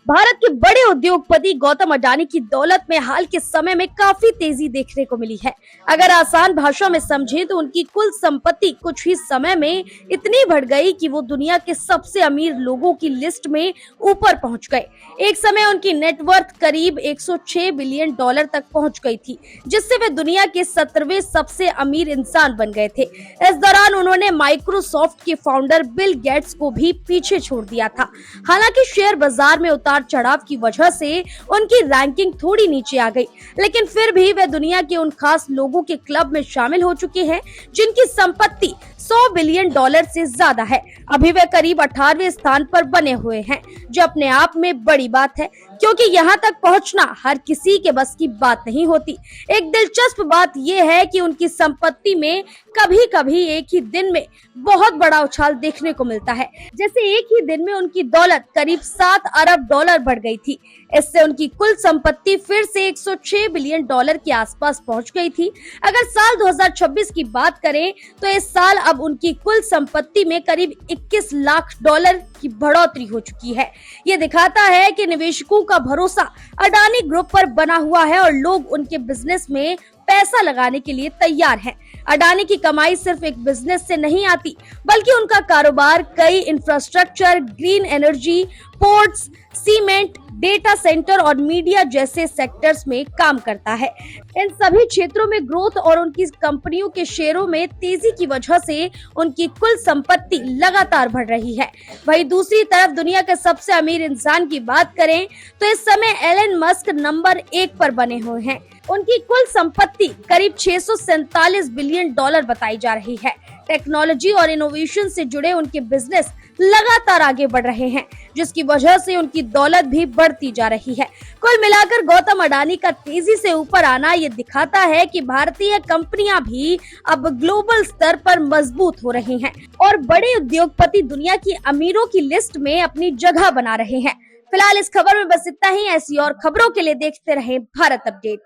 भारत के बड़े उद्योगपति गौतम अडानी की दौलत में हाल के समय में काफी तेजी देखने को मिली है। अगर आसान भाषा में समझें तो उनकी कुल संपत्ति कुछ ही समय में इतनी बढ़ गई कि वो दुनिया के सबसे अमीर लोगों की लिस्ट में ऊपर पहुंच गए। एक समय उनकी नेटवर्थ करीब 106 बिलियन डॉलर तक पहुंच गई थी, जिससे वे दुनिया के 17वें सबसे अमीर इंसान बन गए थे। इस दौरान उन्होंने माइक्रोसॉफ्ट के फाउंडर बिल गेट्स को भी पीछे छोड़ दिया था। हालांकि शेयर बाजार में उतार चढ़ाव की वजह से उनकी रैंकिंग थोड़ी नीचे आ गई, लेकिन फिर भी वे दुनिया के उन खास लोगों के क्लब में शामिल हो चुके हैं जिनकी संपत्ति 100 बिलियन डॉलर से ज्यादा है। अभी वे करीब 18वें स्थान पर बने हुए हैं, जो अपने आप में बड़ी बात है, क्योंकि यहाँ तक पहुँचना हर किसी के बस की बात नहीं होती। एक दिलचस्प बात यह है कि उनकी संपत्ति में कभी-कभी एक ही दिन में बहुत बड़ा उछाल देखने को मिलता है। जैसे एक ही दिन में उनकी दौलत करीब 7 अरब डॉलर बढ़ गई थी। इससे उनकी कुल संपत्ति फिर से 106 बिलियन डॉलर के आसपास पहुंच गई थी। अगर साल 2026 की बात करें तो इस साल अब उनकी कुल संपत्ति में करीब 21 लाख डॉलर की बढ़ोतरी हो चुकी है। ये दिखाता है कि निवेशकों का भरोसा अडानी ग्रुप पर बना हुआ है और लोग उनके बिजनेस में पैसा लगाने के लिए तैयार हैं। अडानी की कमाई सिर्फ एक बिजनेस से नहीं आती, बल्कि उनका कारोबार कई infrastructure, green energy, ports, cement, data centre और मीडिया जैसे सेक्टर्स में काम करता है। इन सभी क्षेत्रों में ग्रोथ और उनकी कंपनियों के शेयरों में तेजी की वजह से उनकी कुल संपत्ति लगातार बढ़ रही है। वहीं दूसरी तरफ दुनिया के सबसे अमीर इंसान की बात करें तो इस समय एलन मस्क नंबर 1 पर बने हुए हैं। उनकी कुल संपत्ति करीब 647 बिलियन डॉलर बताई जा रही है। टेक्नोलॉजी और इनोवेशन से जुड़े उनके बिजनेस लगातार आगे बढ़ रहे हैं, जिसकी वजह से उनकी दौलत भी बढ़ती जा रही है। कुल मिलाकर गौतम अडानी का तेजी से ऊपर आना ये दिखाता है कि भारतीय कंपनियां भी अब ग्लोबल स्तर पर मजबूत हो रही हैं और बड़े उद्योगपति दुनिया की अमीरों की लिस्ट में अपनी जगह बना रहे हैं। फिलहाल इस खबर में बस इतना ही। ऐसी और खबरों के लिए देखते रहें भारत अपडेट।